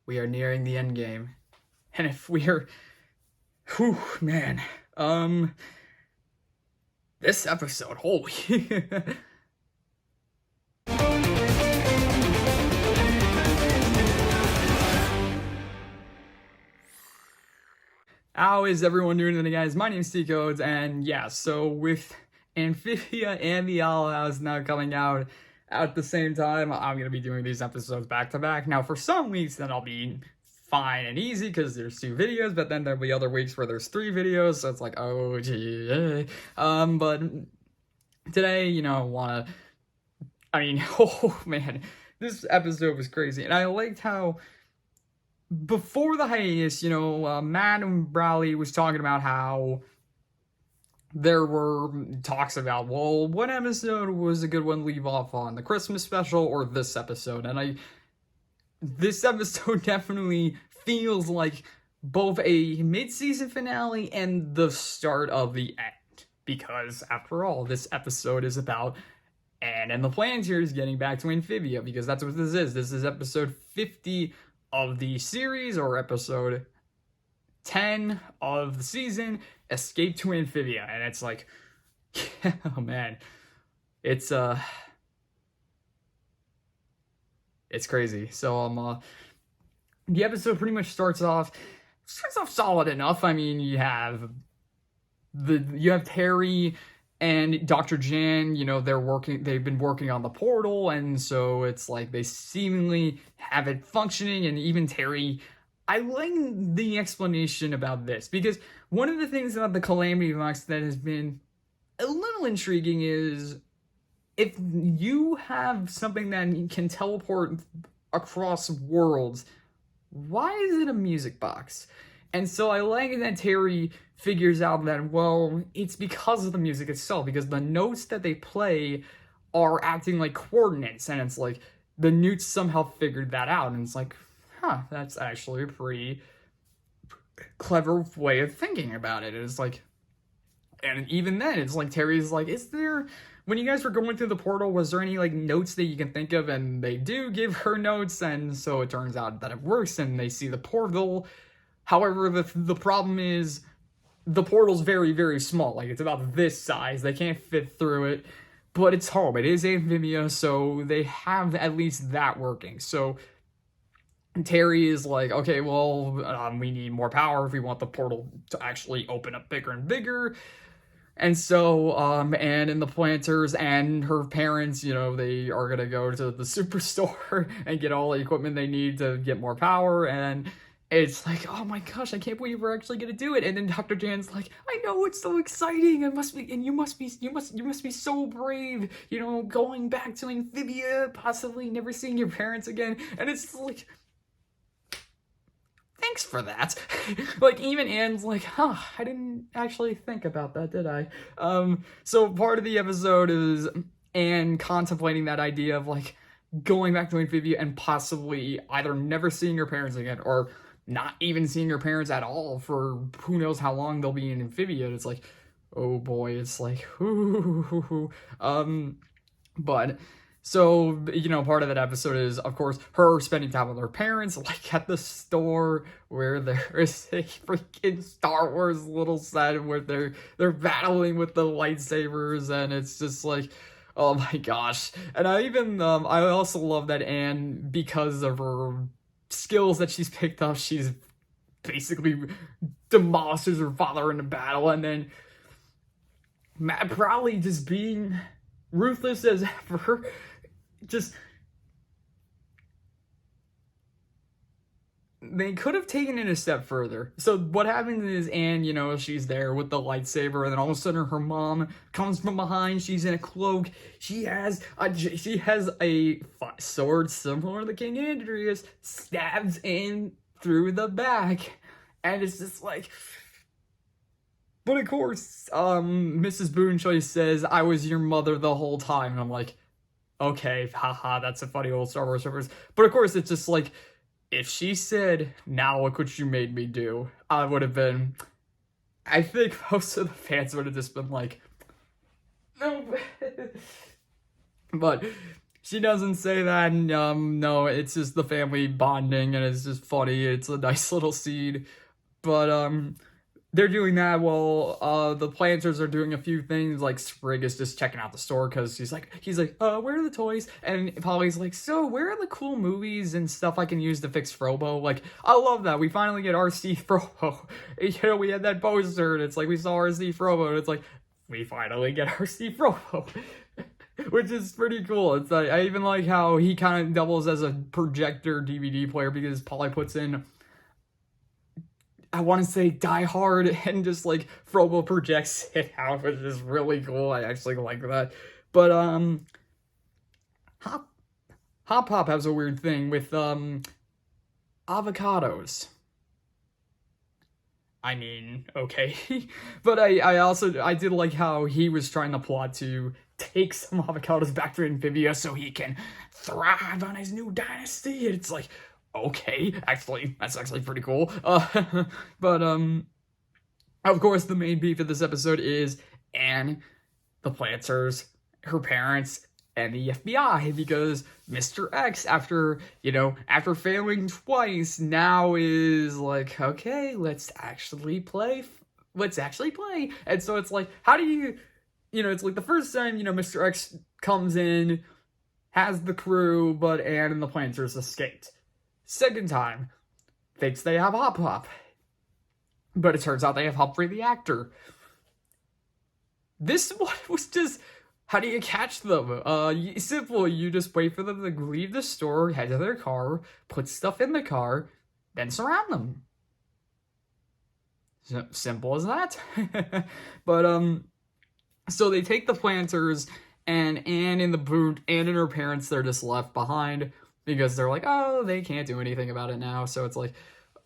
we are nearing the end game. And if we are, whew, man, this episode, holy. How is everyone doing today, guys? My name is T-Codes, and yeah, so with Amphibia and the Owl House now coming out at the same time, I'm going to be doing these episodes back to back. Now, for some weeks, then I'll be fine and easy because there's 2 videos, but then there'll be other weeks where there's 3 videos, so it's like, oh, gee. But today, oh man, this episode was crazy, and I liked how before the hiatus, Matt and Bradley was talking about how there were talks about, well, what episode was a good one to leave off on, the Christmas special or this episode? And this episode definitely feels like both a mid-season finale and the start of the end, because after all, this episode is about Anne and the Plantars getting back to Amphibia, because that's what this is. This is episode 50 of the series, or episode 10 of the season, Escape to Amphibia. And it's like, oh man, it's crazy. So the episode pretty much starts off solid enough. I mean, you have Terry and Dr. Jan, they've been working on the portal, and so it's like they seemingly have it functioning, and even Terry, I like the explanation about this, because one of the things about the Calamity Box that has been a little intriguing is, if you have something that can teleport across worlds, why is it a music box? And so I like that Terry figures out that, well, it's because of the music itself, because the notes that they play are acting like coordinates, and it's like the Newts somehow figured that out, and it's like, that's actually a pretty clever way of thinking about it. It's like, and even then, it's like Terry's like, when you guys were going through the portal, was there any like notes that you can think of? And they do give her notes, and so it turns out that it works, and they see the portal. However, the problem is the portal's very, very small. Like, it's about this size. They can't fit through it, but it's home. It is Amphibia, so they have at least that working. So Terry is like, okay, well, we need more power if we want the portal to actually open up bigger and bigger. And so, Anne and the Plantars and her parents, they are gonna go to the superstore and get all the equipment they need to get more power, and it's like, oh my gosh, I can't believe we're actually gonna do it. And then Dr. Jan's like, I know, it's so exciting. You must be so brave, going back to Amphibia, possibly never seeing your parents again. And it's like, thanks for that. Like, even Anne's like, I didn't actually think about that, did I? So part of the episode is Anne contemplating that idea of like going back to Amphibia and possibly either never seeing her parents again, or not even seeing her parents at all for who knows how long they'll be in Amphibia. It's like, oh boy, it's like, but so, part of that episode is, of course, her spending time with her parents, like at the store where there is a freaking Star Wars little set where they're battling with the lightsabers, and it's just like, oh my gosh. And I also love that Anne, because of her skills that she's picked up, she's basically demolishes her father in a battle, and then Matt probably just being ruthless as ever, they could have taken it a step further. So what happens is Anne, she's there with the lightsaber, and then all of a sudden her mom comes from behind. She's in a cloak. She has a sword similar to King Andreas, stabs in through the back, and it's just like. But of course, Mrs. Boonchoys says, "I was your mother the whole time," and I'm like, okay, haha, that's a funny old Star Wars reference. But of course, it's just like, if she said, now look what you made me do, I would have been, I think most of the fans would have just been like, no. But She doesn't say that, and, no, it's just the family bonding, and it's just funny. It's a nice little scene. But, they're doing that while the planters are doing a few things. Like Sprig is just checking out the store because he's like, where are the toys? And Polly's like, so where are the cool movies and stuff I can use to fix Frobo? Like, I love that we finally get RC Frobo. You know, we had that poster and it's like we saw RC Frobo and it's like we finally get RC Frobo. Which is pretty cool. It's like, I even like how he kind of doubles as a projector DVD player because Polly puts in, I want to say Die Hard, and just like Frobo projects it out, which is really cool. I actually like that. But Hop Pop has a weird thing with avocados. I mean, okay. But I did like how he was trying to plot to take some avocados back to Amphibia so he can thrive on his new dynasty. And it's like, okay, actually, that's actually pretty cool. But, of course, the main beef of this episode is Anne, the Plantars, her parents, and the FBI, because Mr. X, after failing twice, now is like, okay, let's actually play. And so it's like, how do you, it's like the first time, Mr. X comes in, has the crew, but Anne and the Plantars escaped. Second time, thinks they have Hop Hop. But it turns out they have Humphrey the actor. This one was just, how do you catch them? Simple, you just wait for them to leave the store, head to their car, put stuff in the car, then surround them. Simple as that. But, so they take the Plantars, and Anne and her parents, they're just left behind. Because they're like, oh, they can't do anything about it now. So it's like,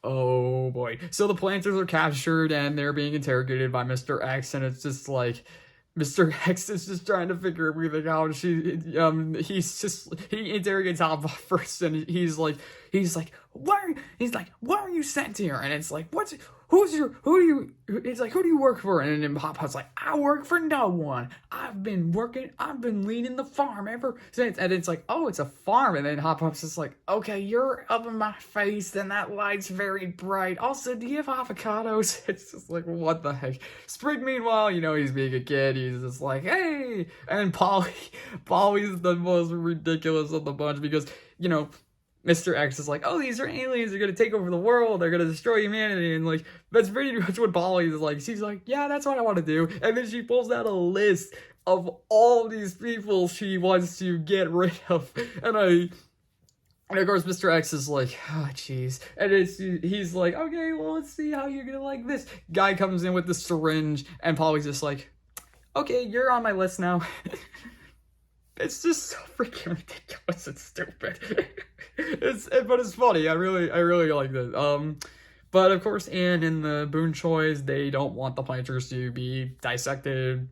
oh boy. So the Plantars are captured and they're being interrogated by Mr. X. And it's just like, Mr. X is just trying to figure everything out. He interrogates Alpha first and he's like, why are you sent here? And it's like, who do you work for? And then Pop-Pop's like, I work for no one. I've been leading the farm ever since. And it's like, oh, it's a farm. And then Hop-Pop's just like, okay, you're up in my face and that light's very bright. Also, do you have avocados? It's just like, what the heck? Sprig, meanwhile, he's being a kid. He's just like, hey. And Polly's the most ridiculous of the bunch because, Mr. X is like, oh, these are aliens, they're gonna take over the world, they're gonna destroy humanity, and like, that's pretty much what Polly is like. She's like, yeah, that's what I want to do, and then she pulls out a list of all these people she wants to get rid of, and of course Mr. X is like, oh, jeez, and he's like, okay, well, let's see how you're gonna like this. Guy comes in with the syringe, and Polly's just like, okay, you're on my list now. It's just so freaking ridiculous and stupid. But it's funny. I really like this. But of course, Anne and the Boonchoys, they don't want the Plantars to be dissected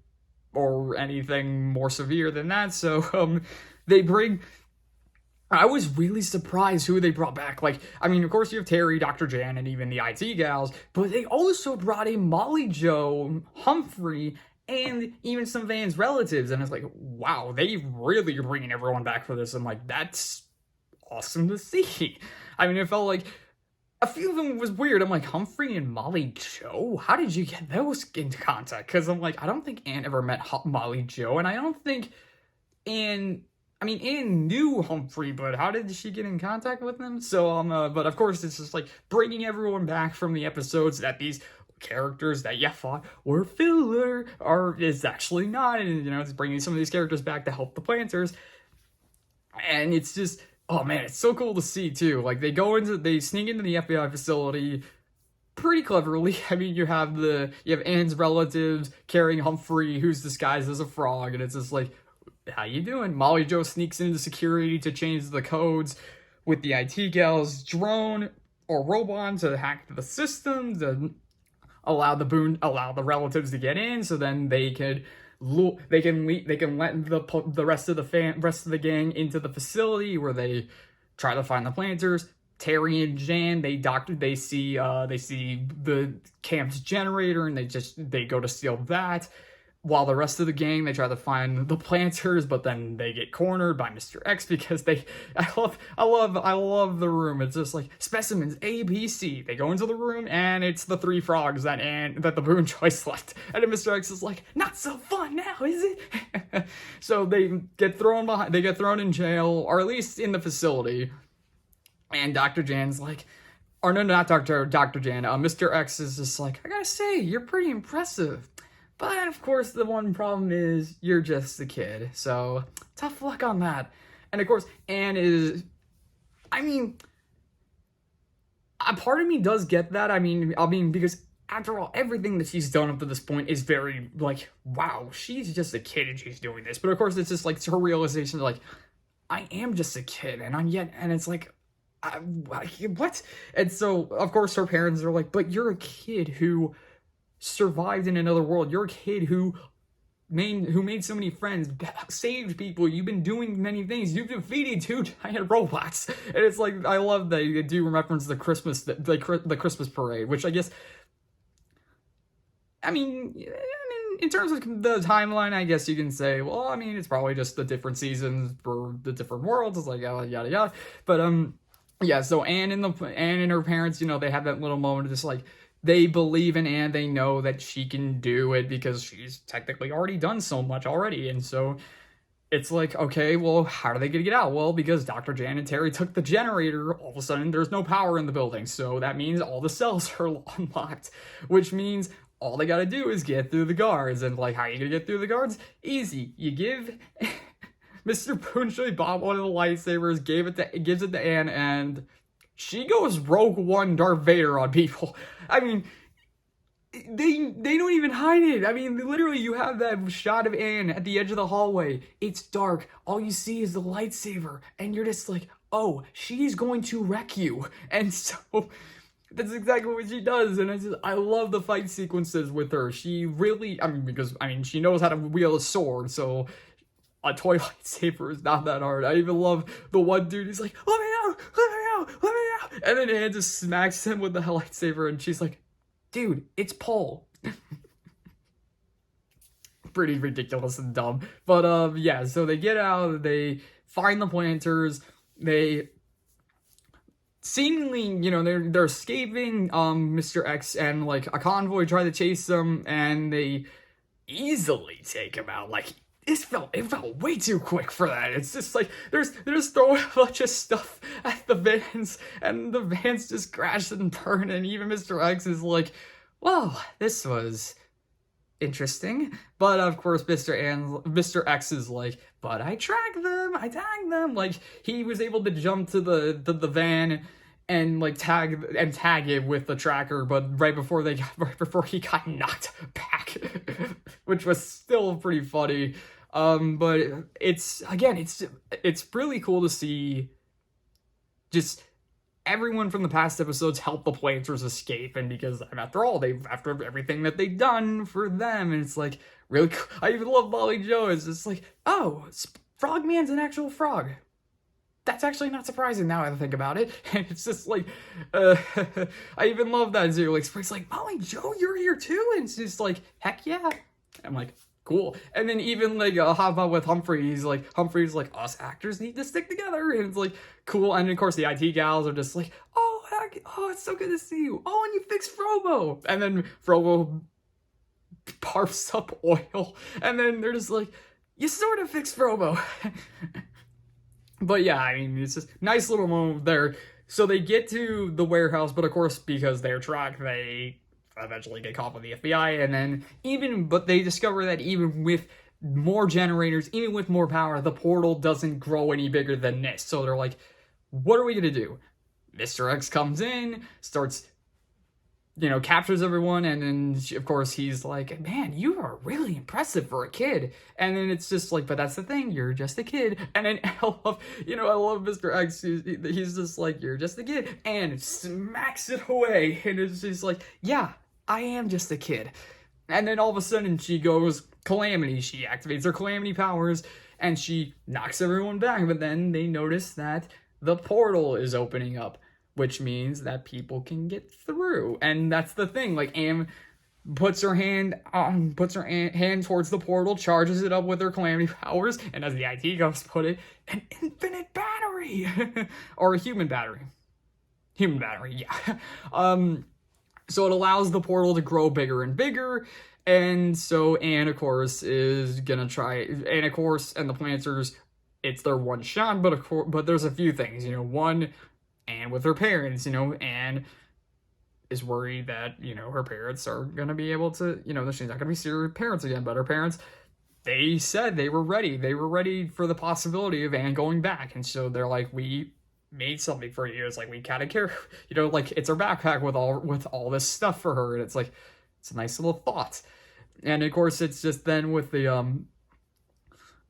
or anything more severe than that. So, they bring. I was really surprised who they brought back. Like, I mean, of course you have Terry, Dr. Jan, and even the IT gals, but they also brought in Molly Jo, Humphrey, and even some Van's relatives, and it's like, wow, they really are bringing everyone back for this. I'm like, that's awesome to see. I mean, it felt like a few of them was weird. I'm like, Humphrey and Molly Jo? How did you get those into contact? Because I'm like, I don't think Anne ever met Molly Jo, and I don't think Anne knew Humphrey, but how did she get in contact with him? So, but of course, it's just like bringing everyone back from the episodes that these characters that you thought were filler is actually not, and it's bringing some of these characters back to help the Plantars, and it's just, oh man, it's so cool to see too. Like they sneak into the FBI facility pretty cleverly. I mean, you have Anne's relatives carrying Humphrey, who's disguised as a frog, and it's just like, how you doing? Molly Jo sneaks into security to change the codes with the IT gal's drone or robot to hack the system to allow the relatives to get in, so then they can let the rest of the gang into the facility where they try to find the Plantars. Terry and Jan, they see the camp's generator and they go to steal that. while the rest of the gang, they try to find the planters, but then they get cornered by Mr. X because I love the room. It's just like specimens A, B, C. They go into the room and it's the three frogs that the Boonchoys left. And then Mr. X is like, not so fun now, is it? So they get thrown in jail, or at least in the facility. And Dr. Jan's like, or no, not Dr. Jan. Mr. X is just like, I gotta say, you're pretty impressive. But, of course, the one problem is you're just a kid. So, tough luck on that. And, of course, Anne is... I mean... A part of me does get that. I mean, because, after all, everything that she's done up to this point is very, like, wow, she's just a kid and she's doing this. But, of course, it's just, like, her realization, like, I am just a kid. And it's like, what? And so, of course, her parents are like, but you're a kid who survived in another world. You're a kid who made so many friends, saved people. You've been doing many things. You've defeated 2 giant robots. And it's like, I love that they do reference the Christmas parade, which I guess, I mean, in terms of the timeline, I guess you can say, well, I mean, it's probably just the different seasons for the different worlds. It's like, yada, yada, yada. But, yeah, so Anne and her parents, you know, they have that little moment of just like, they believe in Anne, they know that she can do it because she's technically already done so much already, and so it's like, okay, well, how are they gonna get out? Well, because Dr. Jan and Terry took the generator, all of a sudden there's no power in the building, so that means all the cells are unlocked, which means all they gotta do is get through the guards, and like, how are you gonna get through the guards? Easy, you give Mr. Boonchoy Bob one of the lightsabers, gives it to Anne, and she goes Rogue One Darth Vader on people. I mean, they don't even hide it. I mean, literally, you have that shot of Anne at the edge of the hallway. It's dark. All you see is the lightsaber. And you're just like, oh, she's going to wreck you. And so, that's exactly what she does. And I love the fight sequences with her. She really, because she knows how to wield a sword, so a toy lightsaber is not that hard. I even love the one dude, he's like, let me out, let me out, let me out. And then Anne just smacks him with the lightsaber, and she's like, dude, it's Paul. Pretty ridiculous and dumb. But, yeah, so they get out, they find the planters, they seemingly, you know, they're escaping, Mr. X, and, like, a convoy try to chase them, and they easily take him out, like, it felt way too quick for that. It's just like, they're just throwing a bunch of stuff at the vans, and the vans just crash and burn, and even Mr. X is like, well, this was interesting. But of course, Mr. X is like, but I tracked them, I tagged them. Like, he was able to jump to the van and like tag it with the tracker, but right before he got knocked back, which was still pretty funny. But it's really cool to see just everyone from the past episodes help the planters escape, and because after everything that they've done for them, and it's like really cool. I even love Molly Joe. It's just like, oh, Frogman's an actual frog. That's actually not surprising now I think about it. And it's just like, I even love that too. Like, Spring's like, Molly Joe, you're here too? And it's just like, heck yeah. I'm like, cool. And then even like, how about with Humphrey? Humphrey's like, us actors need to stick together. And it's like, cool. And of course the IT gals are just like, oh, it's so good to see you. Oh, and you fixed Frobo. And then Frobo barfs up oil. And then they're just like, you sort of fixed Frobo. But yeah, I mean, it's just nice little moment there. So they get to the warehouse, but of course, because they're tracked, they eventually get caught by the FBI, and then but they discover that even with more generators, even with more power, the portal doesn't grow any bigger than this. So they're like, what are we gonna do? Mr. X comes in, starts, captures everyone, and then, of course, he's like, man, you are really impressive for a kid. And then it's just like, but that's the thing, you're just a kid. And then I love Mr. X, he's just like, you're just a kid, and smacks it away. And it's just like, yeah, I am just a kid. And then all of a sudden, she goes Calamity. She activates her Calamity powers, and she knocks everyone back. But then they notice that the portal is opening up, which means that people can get through. And that's the thing, like, puts her hand towards the portal, charges it up with her calamity powers, and as the IT guys put it, an infinite battery or a human battery. Human battery, yeah. So it allows the portal to grow bigger and bigger, and so Anne, of course, is gonna try. And of course, and the Plantars, it's their one shot. But of course, but there's a few things, one, Anne with her parents, Anne is worried that, her parents are going to be able to, she's not going to be seeing her parents again, but her parents, they said they were ready. They were ready for the possibility of Anne going back. And so they're like, we made something for you. It's like, we kind of care, it's her backpack with all this stuff for her. And it's like, it's a nice little thought. And of course, it's just then with the,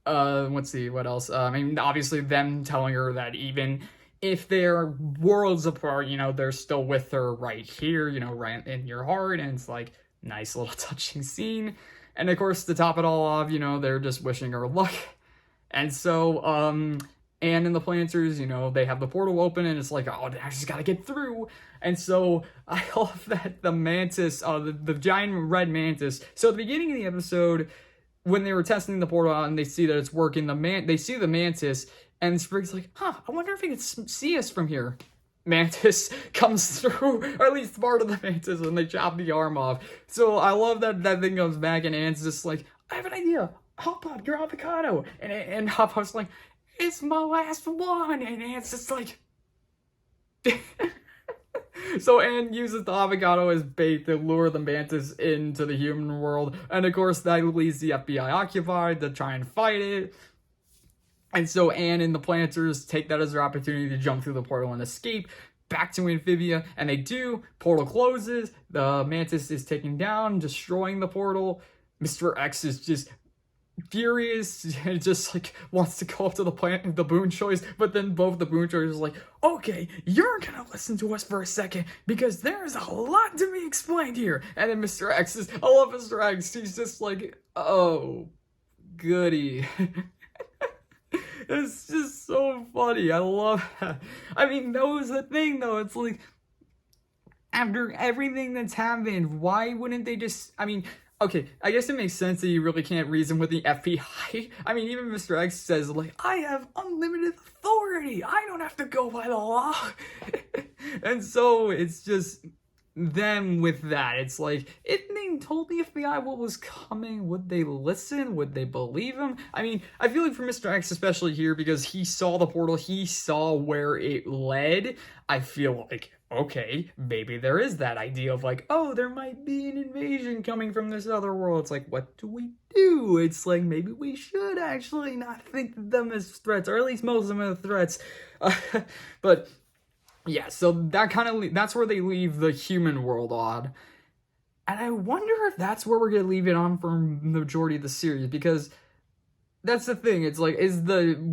let's see, what else? Obviously them telling her that even if they're worlds apart, they're still with her right here, right in your heart. And it's like, nice little touching scene. And of course, to top it all off, they're just wishing her luck. And so, Anne and the Plantars, they have the portal open and it's like, oh, I just gotta get through. And so I love that the mantis, the giant red mantis. So at the beginning of the episode, when they were testing the portal out and they see that it's working, they see the mantis. And Sprig's like, I wonder if he can see us from here. Mantis comes through, or at least part of the mantis, and they chop the arm off. So I love that thing comes back, and Anne's just like, I have an idea. Hop on, your avocado. And Hop Pop's like, it's my last one. And Anne's just like... So Anne uses the avocado as bait to lure the mantis into the human world. And of course, that leaves the FBI occupied to try and fight it. And so Anne and the Plantars take that as their opportunity to jump through the portal and escape back to Amphibia. And they do. Portal closes. The mantis is taken down, destroying the portal. Mr. X is just furious and just like wants to go up to the Boonchoys. But then both the Boonchoys are like, okay, you're gonna listen to us for a second because there's a lot to be explained here. And then Mr. X is, I love Mr. X. He's just like, oh, goody. It's just so funny. I love that. That was the thing, though. It's like, after everything that's happened, why wouldn't they just... okay, I guess it makes sense that you really can't reason with the FBI. Even Mr. X says, like, I have unlimited authority. I don't have to go by the law. And so it's just... them with that. It's like, if they told the FBI what was coming, would they listen? Would they believe him? I feel like for Mr. X, especially here, because he saw the portal, he saw where it led, I feel like, okay, maybe there is that idea of like, oh, there might be an invasion coming from this other world. It's like, what do we do? It's like, maybe we should actually not think of them as threats, or at least most of them as threats. But... yeah, so that's where they leave the human world on. And I wonder if that's where we're going to leave it on for the majority of the series, because that's the thing. It's like,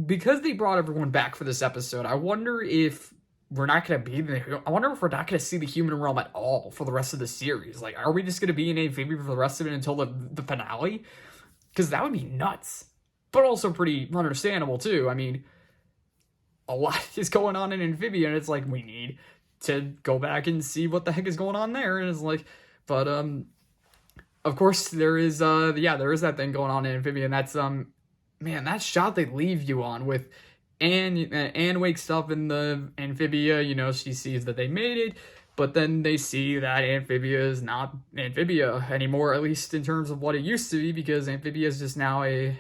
because they brought everyone back for this episode, I wonder if we're not going to see the human realm at all for the rest of the series. Like, are we just going to be in Amphibia for the rest of it until the finale? Because that would be nuts. But also pretty understandable, too. A lot is going on in Amphibia, and it's like, we need to go back and see what the heck is going on there. And it's like, but, of course, there is that thing going on in Amphibia, and that's, man, that shot they leave you on with Anne wakes up in the Amphibia, she sees that they made it, but then they see that Amphibia is not Amphibia anymore, at least in terms of what it used to be, because Amphibia is just now a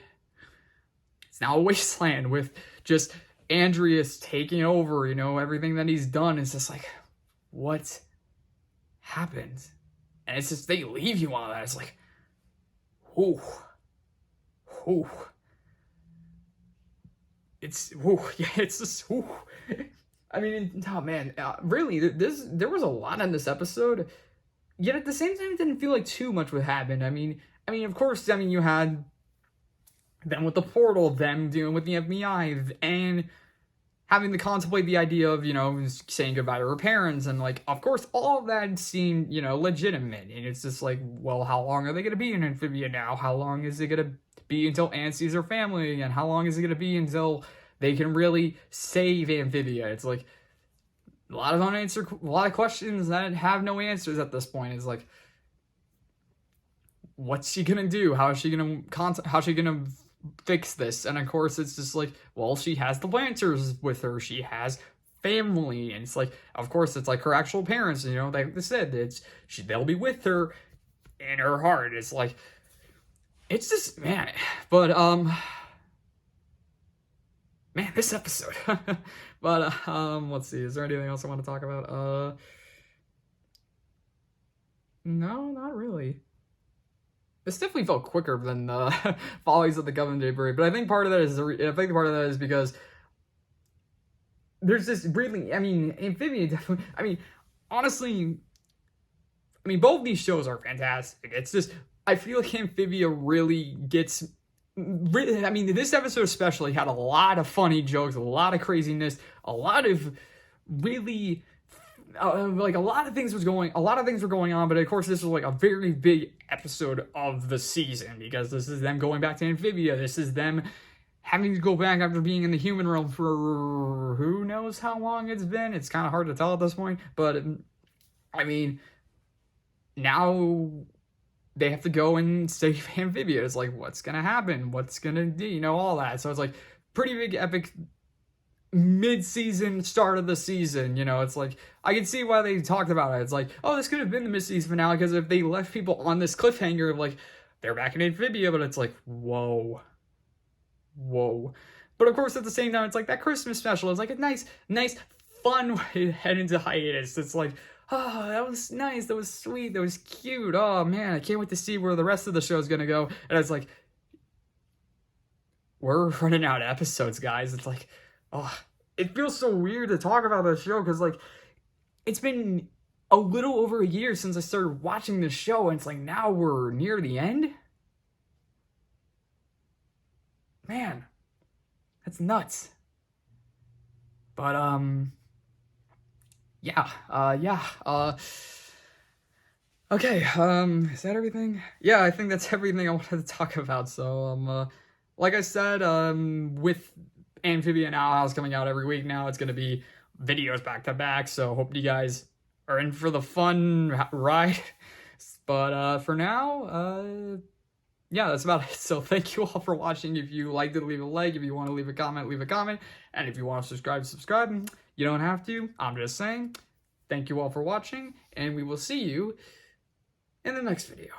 wasteland with just Andreas taking over, everything that he's done. It's just like, what happened? And it's just, they leave you on that. It's like, whew. It's just, oh man, really, there was a lot in this episode, yet at the same time, it didn't feel like too much would happen. Of course, you had them with the portal, them dealing with the FBI, and having to contemplate the idea of, saying goodbye to her parents, and, like, of course, all of that seemed, legitimate, and it's just like, well, how long are they going to be in Amphibia now? How long is it going to be until Anne sees her family again? How long is it going to be until they can really save Amphibia? It's like, a lot of questions that have no answers at this point. It's like, what's she gonna do? How is she gonna fix this? And of course, it's just like, well, she has the Plantars with her. She has family, and it's like, of course, it's like her actual parents. You know, like they said, they'll be with her in her heart. It's like, it's just, man. But man, this episode. But let's see. Is there anything else I want to talk about? No, not really. This definitely felt quicker than the Follies of the Government Parade, but I think part of that is because there's this really, I mean, Amphibia definitely, I mean, honestly, I mean, both these shows are fantastic. It's just, I feel like Amphibia really gets, really, I mean, this episode especially had a lot of funny jokes, a lot of craziness, a lot of really, like a lot of things were going on, but of course this was like a very big episode of the season because this is them going back to Amphibia. This is them having to go back after being in the human realm for who knows how long it's been. It's kind of hard to tell at this point, but I mean, now they have to go and save Amphibia. It's like, what's gonna happen? What's gonna do? You know, all that. So it's like pretty big epic mid-season start of the season. You know, it's like, I can see why they talked about it. It's like, oh, this could have been the mid-season finale, because if they left people on this cliffhanger of like, they're back in Amphibia, but it's like, whoa. But of course, at the same time, it's like that Christmas special. It's like a nice, fun way to head into hiatus. It's like, oh, that was nice, that was sweet, that was cute. Oh man, I can't wait to see where the rest of the show is gonna go. And it's like, we're running out of episodes, guys. It's like, oh, it feels so weird to talk about this show because, like, it's been a little over a year since I started watching this show, and it's like, now we're near the end? Man, that's nuts. But, yeah, okay, is that everything? Yeah, I think that's everything I wanted to talk about. So, like I said, with Amphibia Now House coming out every week now, it's going to be videos back to back, so hope you guys are in for the fun ride. But for now, yeah, that's about it. So thank you all for watching. If you liked it, leave a like. If you want to leave a comment, leave a comment. And if you want to subscribe. You don't have to. I'm just saying. Thank you all for watching, and we will see you in the next video.